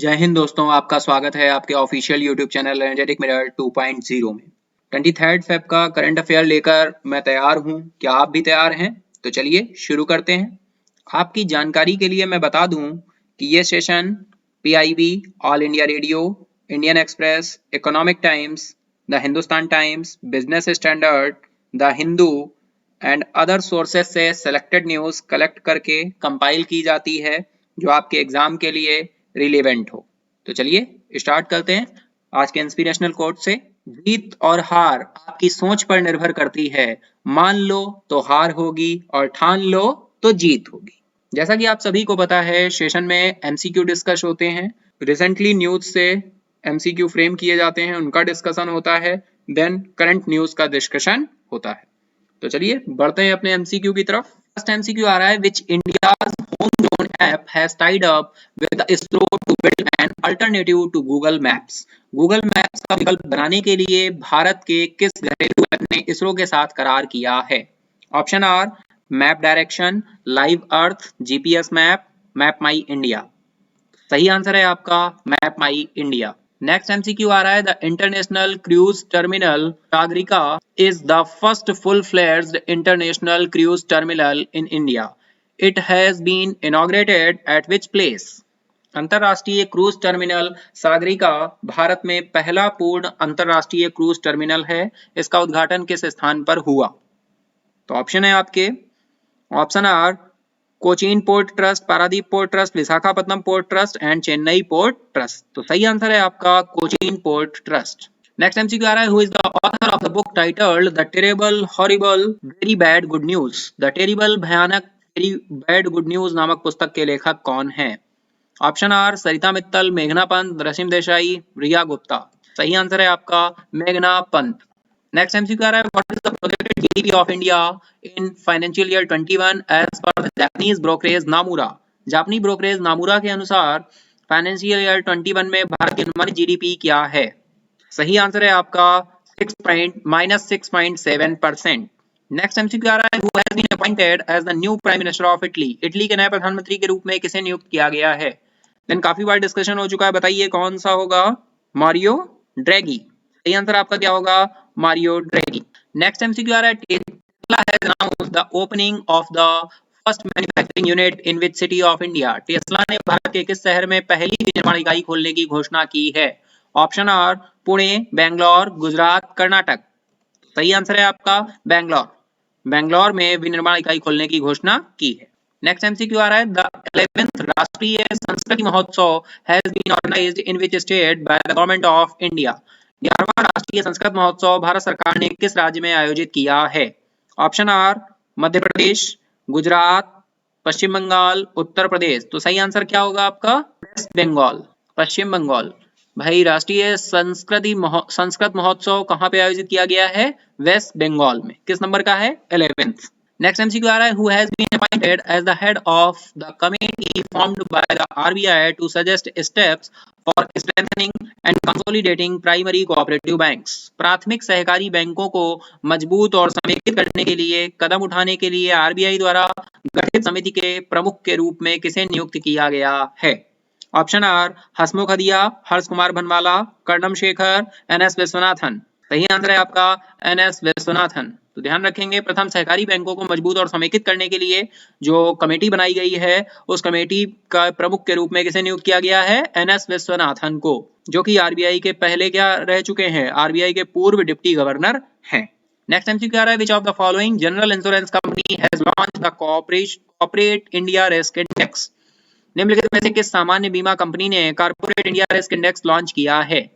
जय हिंद दोस्तों, आपका स्वागत है आपके official YouTube channel energetic mirror 2.0 में। 23 फेब का करंट अफेयर लेकर मैं तैयार हूं। क्या आप भी तैयार हैं? तो चलिए शुरू करते हैं। आपकी जानकारी के लिए मैं बता दूं कि ये session PIB, all India radio, Indian express, economic times, the Hindustan times, business standard, the Hindu and other sources से सेलेक्टेड न्यूज कलेक्ट करके कंपाइल की जाती है जो आपके एग्जाम के लिए रिलेवेंट हो। तो चलिए स्टार्ट करते हैं आज के इंस्पिरेशनल कोट से। जीत और हार आपकी सोच पर निर्भर करती है। मान लो तो हार होगी और ठान लो तो जीत होगी। जैसा कि आप सभी को पता है, सेशन में MCQ डिस्कस होते हैं। रिसेंटली न्यूज से MCQ फ्रेम किए जाते हैं, उनका डिस्कशन होता है। देन करंट न्यूज का डिस्कशन होता है। तो चलिए बढ़ते हैं अपने MCQ की तरफ। फर्स्ट MCQ आ रहा है, which India's homegrown app has tied up with ISRO to build an alternative to Google Maps. Google Maps का विकल्प बनाने के लिए भारत के किस घरेलू ऐप ने इसरो के साथ करार किया है? Option are map direction, live earth, GPS map, map my India. सही आंसर है आपका map my India. Next MCQ आ रहा है, the international cruise terminal Sagarika is the first full fledged international cruise terminal in India. It has been inaugurated at which place? अंतरराष्ट्रीय cruise terminal Sagarika Bharat में पहला पूर्ण अंतरराष्ट्रीय क्रूज टर्मिनल है। इसका उद्घाटन किस स्थान पर हुआ? तो ऑप्शन है आपके, option are Cochin port trust, Paradip port trust, Visakhapatnam port trust and Chennai port trust. तो सही आंसर है आपका Cochin port trust. Next MCQ आ रहा है, who is the author of the book titled the terrible horrible very bad good news. The terrible भयानक very bad good news नामक पुस्तक के लेखक कौन है? ऑप्शन आर सरिता मित्तल, मेघना पंत, रसीम देसाई, रिया गुप्ता। सही आंसर है आपका मेघना पंत। नेक्स्ट MCQ आ रहा है, what is the projected GDP of India in financial year 21 as per the Japanese brokerage Nomura. जापानी ब्रोकरेज नामुरा के अनुसार फाइनेंशियल ईयर 21 में भारत की अनुमानित GDP क्या है? सही आंसर है आपका -6.7%। नेक्स्ट MCQ आ रहा है, who has been appointed as the new prime minister of Italy. Italy के नए प्रधानमंत्री के रूप में किसे नियुक्त किया गया है? देन काफी बार डिस्कशन हो चुका है, बताइए कौन सा होगा? मारियो ड्रैगी। सही आंसर आपका क्या होगा? मारियो ड्रैगी। नेक्स्ट MCQ आ रहा है, Tesla has announced the opening of the first manufacturing unit in which city of India. Tesla ने भारत के किस शहर में पहली विनिर्माण इकाई खोलने की घोषणा की है? Option are Pune, Bangalore, Gujarat, Karnataka. सही आंसर है आपका बेंगलोर। बेंगलोर में विनिर्माण इकाई खोलने की घोषणा की है। नेक्स्ट MCQ आ रहा है, the 11th Rashtriya Sanskriti Mahotsav has been organised in which state by the government of India. 11वां राष्ट्रीय संस्कृत महोत्सव भारत सरकार ने किस राज्य में आयोजित किया है? ऑप्शन आर मध्य प्रदेश, गुजरात, पश्चिम बंगाल, उत्तर प्रदेश। तो सही आंसर क्या होगा आपका? वेस्ट बंगाल, पश्चिम बंगाल। भाई राष्ट्रीय संस्कृत महोत्सव कहाँ पे आयोजित किया गया है? वेस्ट बंगाल में। किस नंबर का है? 11th। नेक्स्ट MCQ आ रहा है, who has been appointed as the head of the committee formed by the RBI to suggest steps for strengthening and consolidating primary cooperative banks. प्राथमिक सहकारी बैंकों को मजबूत और समेकित करने के लिए कदम उठाने के लिए RBI द्वारा गठित समिति के प्रमुख के रूप में किसे नियुक्त किया गया है? Option are Hasmukh Hadiya, Harsh Kumar Bhanwala, Karnam Shekhar, NS Viswanathan. सही आंसर है आपका NS विश्वनाथन। तो ध्यान रखेंगे, प्रथम सहकारी बैंकों को मजबूत और समेकित करने के लिए जो कमेटी बनाई गई है, उस कमेटी का प्रमुख के रूप में किसे नियुक्त किया गया है? NS विश्वनाथन को, जो कि RBI के पहले क्या रह चुके हैं? RBI के पूर्व डिप्टी गवर्नर हैं। नेक्स्ट MCQ आ रहा है, which of the following general insurance company has launched the corporate India risk index. निम्नलिखित में से किस सामान्य बीमा कंपनी ने corporate India risk index launch किया है?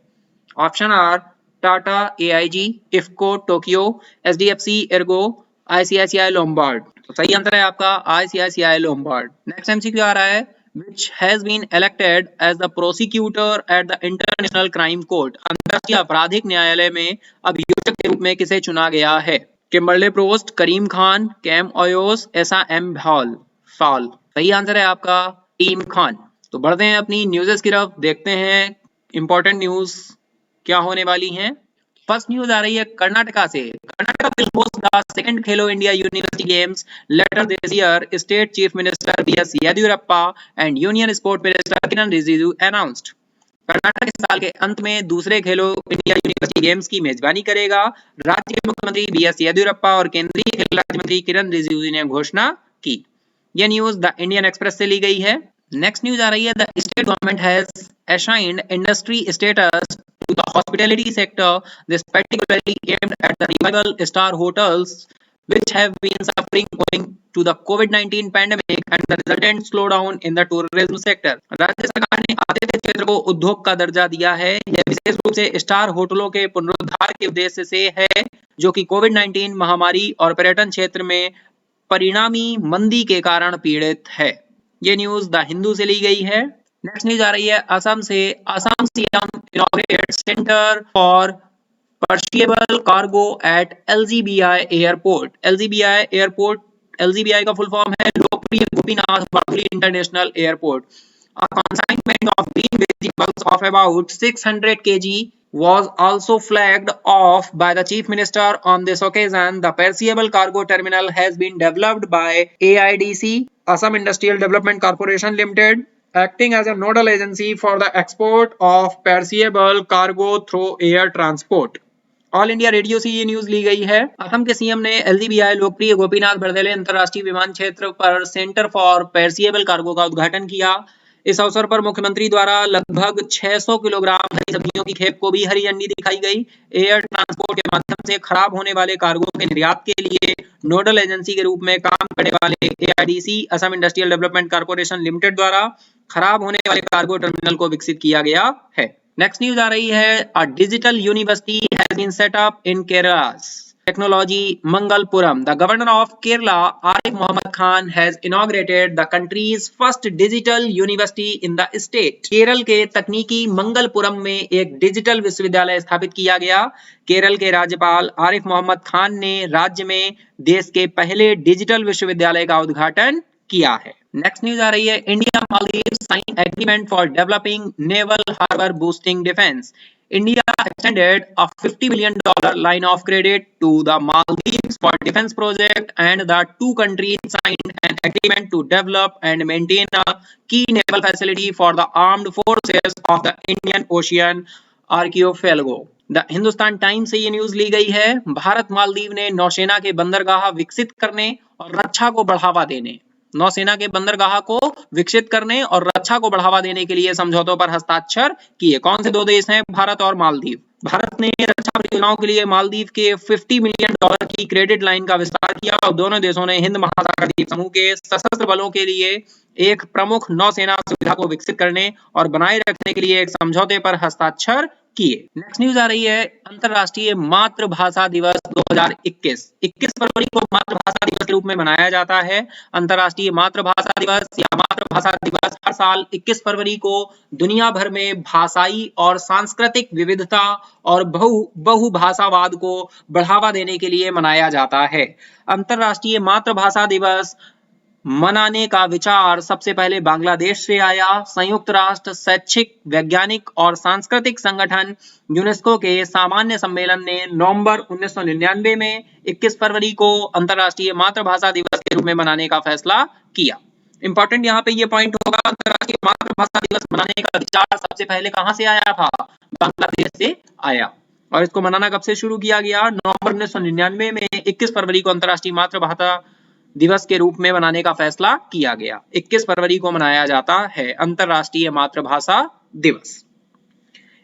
Option are Tata, AIG, IFFCO, Tokyo, HDFC Ergo, ICICI Lombard. तो सही आंसर है आपका ICICI लोम्बार्ड। नेक्स्ट MCQ आ रहा है, which has been elected as the prosecutor at the International Crime Court। अंतर्राष्ट्रीय आपराधिक न्यायालय में अभियोजक के रूप में किसे चुना गया है? किम्बरले प्रोस्ट, करीम खान, कैम ओयोस, ऐसा M फॉल। सही आंसर है आपका टीम खान। तो बढ़ते हैं अपनी न्यूज़ेस की तरफ, देखते हैं इंपॉर्टेंट न्यूज क्या होने वाली हैं। फर्स्ट न्यूज आ रही है कर्नाटका से। Karnataka will host the second Khelo India university games later this year, state chief minister BS Yediyurappa and union sport minister Kiren Rijiju announced. Karnataka इस साल के अंत में दूसरे खेलो इंडिया यूनिवर्सिटी गेम्स की मेजबानी करेगा। राज्य के मुख्यमंत्री बीएस येदियुरप्पा और केंद्रीय खेल राज्य मंत्री किरण रिजिजू ने घोषणा की। यह न्यूज द इंडियन एक्सप्रेस से ली गई है। नेक्स्ट न्यूज आ रही है, the state government has assigned industry status to the hospitality sector. This particularly aimed at the revival star hotels which have been suffering owing to the COVID-19 pandemic and the resultant slowdown in the tourism sector. राज्य सरकार ने आतिथ्य क्षेत्र को उद्योग का दर्जा दिया है। यह विशेष रूप से स्टार होटलों के पुनरुद्धार के उद्देश्य से है, जो कि कोविड-19 महामारी और पर्यटन क्षेत्र में परिणामी मंदी के कारण पीड़ित है। ये न्यूज द हिंदू से ली गई है। नेक्स्ट न्यूज आ रही है असम से। Assam CM inaugurate centre for perishable cargo at LGBI airport. LGBI airport, LGBI का फुल फॉर्म है Lokpriya Gopinath Bordoloi international airport. A consignment of green vegetables of about 600 kg was also flagged off by the Chief Minister on this occasion. The perishable cargo terminal has been developed by AIDC, Assam Industrial Development Corporation Limited, acting as a nodal agency for the export of perishable cargo through air transport. All India radio से ये news ली गई है। असम के CM ने एलजीबीआई लोकप्रिय गोपीनाथ बरदलै अंतरराष्ट्रीय विमान क्षेत्र पर सेंटर फॉर पेरिशेबल कार्गो का उद्घाटन किया। इस अवसर पर मुख्यमंत्री द्वारा लगभग 600 किलोग्राम हरी सब्जियों की खेप को भी हरी झंडी दिखाई गई। एयर ट्रांसपोर्ट के माध्यम से खराब होने वाले कार्गो के निर्यात के लिए नोडल एजेंसी के रूप में काम करने वाले AIDC, Assam industrial development corporation limited द्वारा खराब होने वाले कार्गो टर्मिनल को विकसित किया गया है। नेक्स्ट न्यूज आ रही है, a digital university has been set up in Kerala's technology Mangalpuram. The governor of Kerala, Arif Mohammed Khan, has inaugurated the country's first digital university in the state. Kerala के तकनीकी मंगलपुरम में एक डिजिटल विश्वविद्यालय स्थापित किया गया। केरल के राज्यपाल आरिफ मोहम्मद खान ने राज्य में देश के पहले डिजिटल विश्वविद्यालय का उद्घाटन किया है। नेक्स्ट न्यूज आ रही है, India Maldives sign agreement for developing naval harbour boosting defence. India extended a $50 million line of credit to the Maldives for defense project, and the two countries signed an agreement to develop and maintain a key naval facility for the armed forces of the Indian Ocean Archipelago. The Hindustan times से ये news ली गई है। भारत मालदीव ने नौसेना के बंदरगाह विकसित करने और रक्षा को बढ़ावा देने नौसेना के बंदरगाह को विकसित करने और रक्षा को बढ़ावा देने के लिए समझौतों पर हस्ताक्षर किए। कौन से दो देश हैं? भारत और मालदीव। भारत ने रक्षा परियोजनाओं के लिए मालदीव के $50 मिलियन की क्रेडिट लाइन का विस्तार किया और दोनों देशों ने हिंद महासागर द्वीप समूह के सशस्त्र बलों के लिए एक प्रमुख नौसेना सुविधा को विकसित करने और बनाए रखने के लिए एक समझौते पर हस्ताक्षर किए। नेक्स्ट न्यूज आ रही है, अंतरराष्ट्रीय मातृभाषा दिवस 2021। 21 फरवरी को मातृभाषा दिवस के रूप में मनाया जाता है। अंतरराष्ट्रीय मातृभाषा दिवस या मातृभाषा दिवस हर साल 21 फरवरी को दुनिया भर में भाषाई और सांस्कृतिक विविधता और बहुभाषावाद को बढ़ावा देने के लिए मनाया जाता है। अंतरराष्ट्रीय मातृभाषा दिवस मनाने का विचार सबसे पहले बांग्लादेश से आया। संयुक्त राष्ट्र शैक्षिक, वैज्ञानिक और सांस्कृतिक संगठन यूनेस्को के सामान्य सम्मेलन ने नवंबर 1999 में 21 फरवरी को अंतरराष्ट्रीय मातृभाषा दिवस के रूप में मनाने का फैसला किया। इंपॉर्टेंट यहाँ पे ये पॉइंट होगा, अंतरराष्ट्रीय मातृभाषा दिवस मनाने का विचार सबसे पहले कहाँ से आया था? बांग्लादेश से आया। और इसको मनाना कब से शुरू किया गया? नवंबर 1999 में 21 फरवरी को अंतरराष्ट्रीय मातृभाषा दिवस के रूप में मनाने का फैसला किया गया। 21 फरवरी को मनाया जाता है अंतरराष्ट्रीय मातृभाषा दिवस।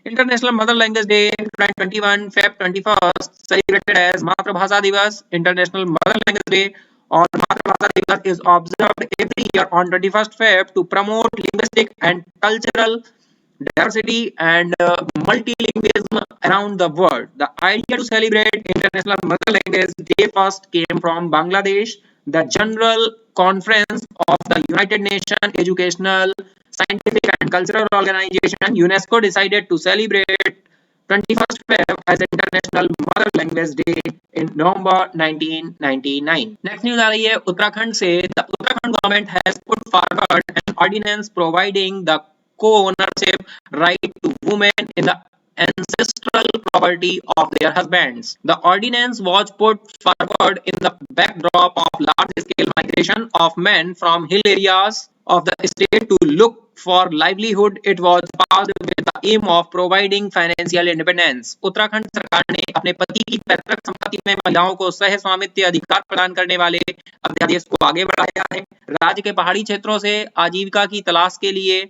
International mother language day 21 Feb 21 celebrated as मातृभाषा दिवस। इंटरनेशनल मदर लैंग्वेज डे और मातृभाषा दिवस is observed every year on 21st Feb to promote linguistic and cultural diversity and multilingualism around the world. The idea to celebrate International Mother Language Day first came from Bangladesh. The General Conference of the United Nations Educational, Scientific and Cultural Organization UNESCO decided to celebrate 21st Feb as International Mother Language Day in November 1999. Next news आ रही है उत्तराखंड से। The Uttarakhand government has put forward an ordinance providing the co-ownership right to women in the ancestral property of their husbands. The ordinance was put forward in the backdrop of large-scale migration of men from hill areas of the state to look for livelihood. It was passed with the aim of providing financial independence. Uttarakhand सरकार ने अपने पति की पैतृक संपत्ति में महिलाओं को सह स्वामित्व अधिकार प्रदान करने वाले अध्यादेश को आगे बढ़ाया है। राज्य के पहाड़ी क्षेत्रों से आजीविका की तलाश के लिए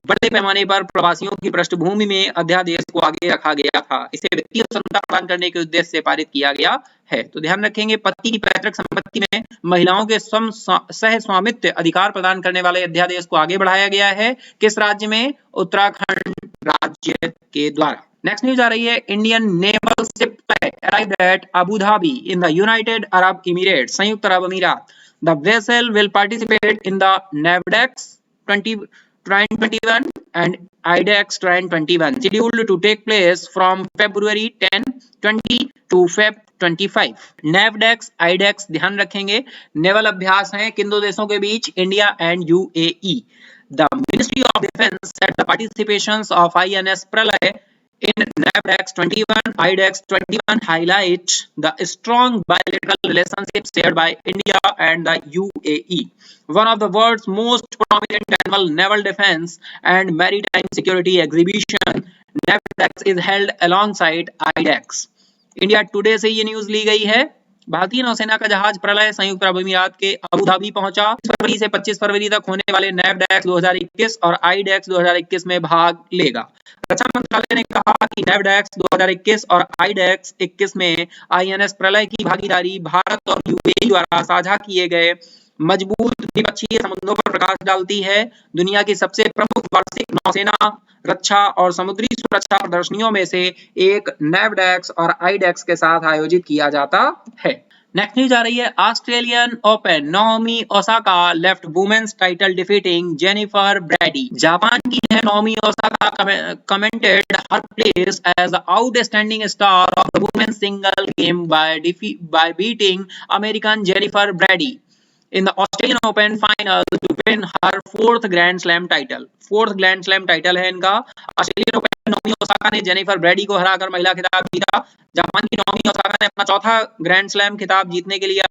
बड़े पैमाने पर प्रवासियों की पृष्ठभूमि में अध्यादेश को आगे रखा गया था। इसे वित्तीय स्वतंत्रता प्रदान करने के उद्देश्य से पारित किया गया है। तो ध्यान रखेंगे, पति की पैतृक संपत्ति में महिलाओं के सह स्वामित्व अधिकार प्रदान करने वाले अध्यादेश को आगे बढ़ाया गया है। किस राज्य में? उत्तराखंड राज्य के द्वारा। नेक्स्ट न्यूज आ रही है, Indian naval ship arrived at Abu Dhabi in the United Arab Emirates, संयुक्त अरब अमीरात। The vessel will participate in the NAVDAX 2021 and IDEX 2021 scheduled to take place from February 10, 20 to Feb 25। NAVDAX, IDEX ध्यान रखेंगे, naval अभ्यास हैं किन दो देशों के बीच? India and UAE। The Ministry of Defence said the participations of INS Pralay in NAVDAX 21, IDEX 21 highlight the strong bilateral relationships shared by India and the UAE, one of the world's most prominent annual naval defense and maritime security exhibition. NAVDAX is held alongside IDEX. India today से ये news ली गई है। भारतीय नौसेना का जहाज प्रलय संयुक्त अरब अमीरात के अबू धाबी पहुंचा। 20 फरवरी से 25 फरवरी तक होने वाले NAVDAX 2021 और IDEX 2021 में भाग लेगा। रक्षा मंत्रालय ने कहा कि NAVDAX 2021 और IDEX 21 में INS प्रलय की भागीदारी भारत और UAE द्वारा साझा किए गए मजबूत द्विपक्षीय संबंधों पर प्रकाश डालती है। दुनिया की सबसे प्रमुख वार्षिक नौसेना रक्षा और समुद्री सुरक्षा प्रदर्शनियों में से एक NAVDAX और IDEX के साथ आयोजित किया जाता है। नेक्स्ट न्यूज आ रही है, Australian Open, Naomi Osaka left women's title defeating Jennifer Brady. Japan की है Naomi Osaka commented her place as the outstanding star of the women's single game by beating American Jennifer Brady in the Australian Open final to win her fourth Grand Slam title। Fourth grand slam title है इनका। Australian open में Naomi Osaka ने Jennifer Brady को हराकर महिला खिताब जीता। Japan की नाओमी ओसाका ने अपना चौथा ग्रैंड स्लैम खिताब जीतने के लिए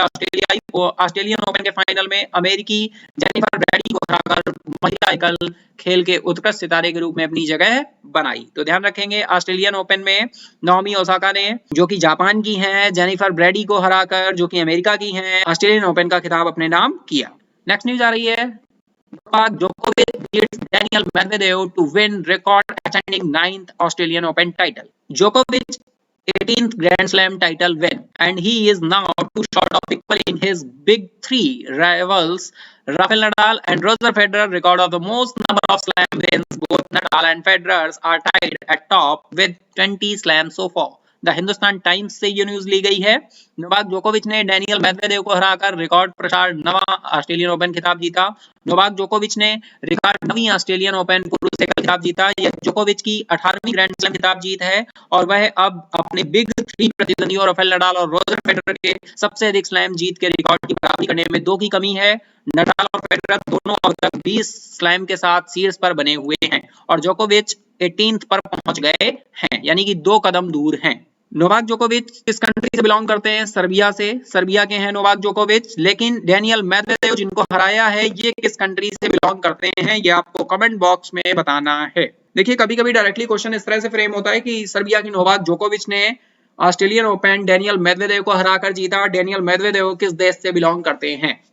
ऑस्ट्रेलियन ओपन के फाइनल में अमेरिकी जेनिफर ब्रैडी को हराकर महिला एकल खेल के उत्कृष्ट सितारे के रूप में अपनी जगह बनाई। तो ध्यान रखेंगे, ऑस्ट्रेलियन ओपन में नाओमी ओसाका ने, जो कि जापान की हैं, जेनिफर ब्रैडी को हराकर, जो कि अमेरिका की हैं, ऑस्ट्रेलियन ओपन का खिताब अपने नाम किया। नेक्स्ट न्यूज आ रही है, Novak Djokovic beats Daniel Medvedev to win record-setting 9th Australian Open title. Djokovic 18th Grand Slam title win, and he is now too short of equaling his big three rivals Rafael Nadal and Roger Federer record of the most number of slam wins. Both Nadal and Federer are tied at top with 20 slams so far. The Hindustan times से ये news ली गई है। Novak जोकोविच ने Daniel Medvedev को हराकर record प्रसार 9वां Australian open खिताब जीता। नोवाक जोकोविच ने रिकॉर्ड 9वीं ऑस्ट्रेलियन ओपन पुरुष एकल खिताब जीता। यह जोकोविच की 18वीं ग्रैंड स्लैम खिताब जीत है और वह अब अपने बिग थ्री प्रतिद्वंदियों राफेल नडाल और रोजर फेडरर के सबसे अधिक स्लैम जीत के रिकॉर्ड की बराबरी करने में 2 की कमी है। नडाल और फेडरर दोनों अब तक 20 स्लैम के साथ शीर्ष पर बने हुए हैं और जोकोविच 18th पर पहुंच गए हैं, यानी कि 2 कदम दूर हैं। नोवाक जोकोविच किस कंट्री से बिलोंग करते हैं? सर्बिया से। सर्बिया के हैं नोवाक जोकोविच। लेकिन डेनियल मेदवेदेव जिनको हराया है, ये किस कंट्री से बिलोंग करते हैं, ये आपको कमेंट बॉक्स में बताना है। देखिए, कभी-कभी डायरेक्टली क्वेश्चन इस तरह से फ्रेम होता है कि सर्बिया की नोवाक जोकोविच ने ऑस्ट्रेलियन ओपन डेनियल मेदवेदेव को हराकर जीता। डेनियल मेदवेदेव किस देश से बिलोंग करते हैं?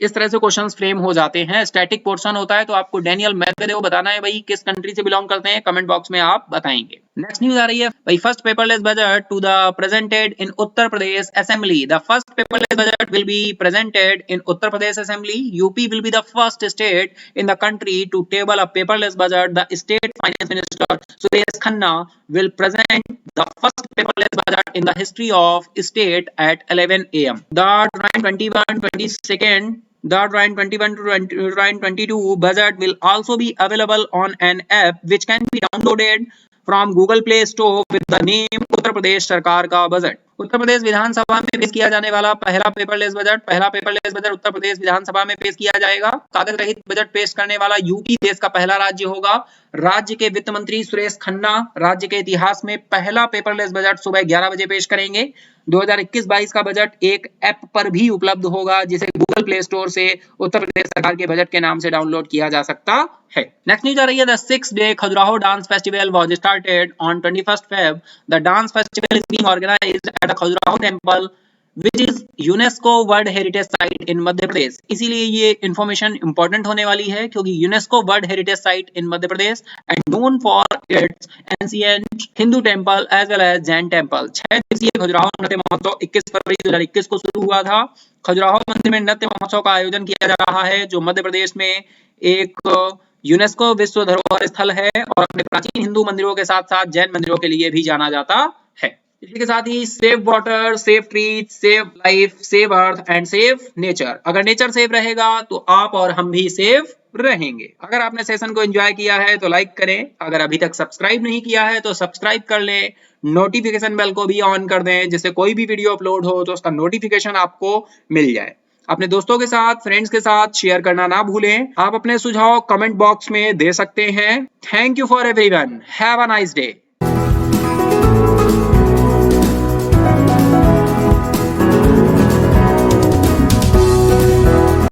इस तरह से क्वेश्चंस फ्रेम हो जाते हैं। स्टैटिक पोर्शन होता है तो आपको डेनियल मेदवेदेव बताना है भाई किस कंट्री से बिलोंग करते हैं, कमेंट बॉक्स में आप बताएंगे। नेक्स्ट न्यूज आ रही है भाई, first paperless budget to the presented in Uttar Pradesh assembly. The first paperless budget will be presented in Uttar Pradesh assembly. UP will be the first state in the country to table a paperless budget. The state finance minister Suresh Khanna will present the first paperless budget in the history of state at 11 AM. The 2021-22 budget will also be available on an app which can be downloaded from Google Play Store with the name Uttar Pradesh सरकार का budget. Uttar Pradesh विधानसभा में पेश किया जाने वाला पहला paperless budget Uttar Pradesh विधानसभा में पेश किया जाएगा। कागज रहित बजट पेश करने वाला यूपी देश का पहला राज्य होगा। राज्य के वित्त मंत्री सुरेश खन्ना राज्य के इतिहास में पहला पेपरलेस बजट सुबह 11 बजे पेश करेंगे। 2021-22 का बजट एक ऐप पर भी उपलब्ध होगा जिसे गूगल प्ले स्टोर से उत्तर प्रदेश सरकार के बजट के नाम से डाउनलोड किया जा सकता है। नेक्स्ट न्यूज आ रही है, the 6th day Khajuraho dance festival was started on 21st Feb. The dance festival is being organised at the Khajuraho temple which is UNESCO world heritage site in Madhya Pradesh. इसीलिए ये इंफॉर्मेशन इंपॉर्टेंट होने वाली है क्योंकि UNESCO world heritage site in Madhya Pradesh and known for its ancient Hindu temple as well as Jain temple. 6 दिवसीय खजुराहो नृत्य महोत्सव 21 फरवरी 2021 को शुरू हुआ था। खजुराहो मंदिर में नृत्य महोत्सव का आयोजन किया जा रहा है जो मध्य प्रदेश में एक यूनेस्को विश्व धरोहर स्थल है और अपने प्राचीन हिंदू मंदिरों के साथ साथ जैन मंदिरों के लिए भी जाना जाता है। इसी के साथ ही save water, save trees, save life, save earth and save nature. अगर नेचर सेफ रहेगा तो आप और हम भी सेफ रहेंगे। अगर आपने सेशन को एंजॉय किया है तो लाइक करें, अगर अभी तक सब्सक्राइब नहीं किया है तो सब्सक्राइब कर लें, नोटिफिकेशन बेल को भी ऑन कर दें जिससे कोई भी वीडियो अपलोड हो तो उसका नोटिफिकेशन आपको मिल जाए। अपने दोस्तों के साथ, फ्रेंड्स के साथ शेयर करना ना भूलें। आप अपने सुझाव कमेंट बॉक्स में दे सकते हैं। Thank you for everyone, have a nice day.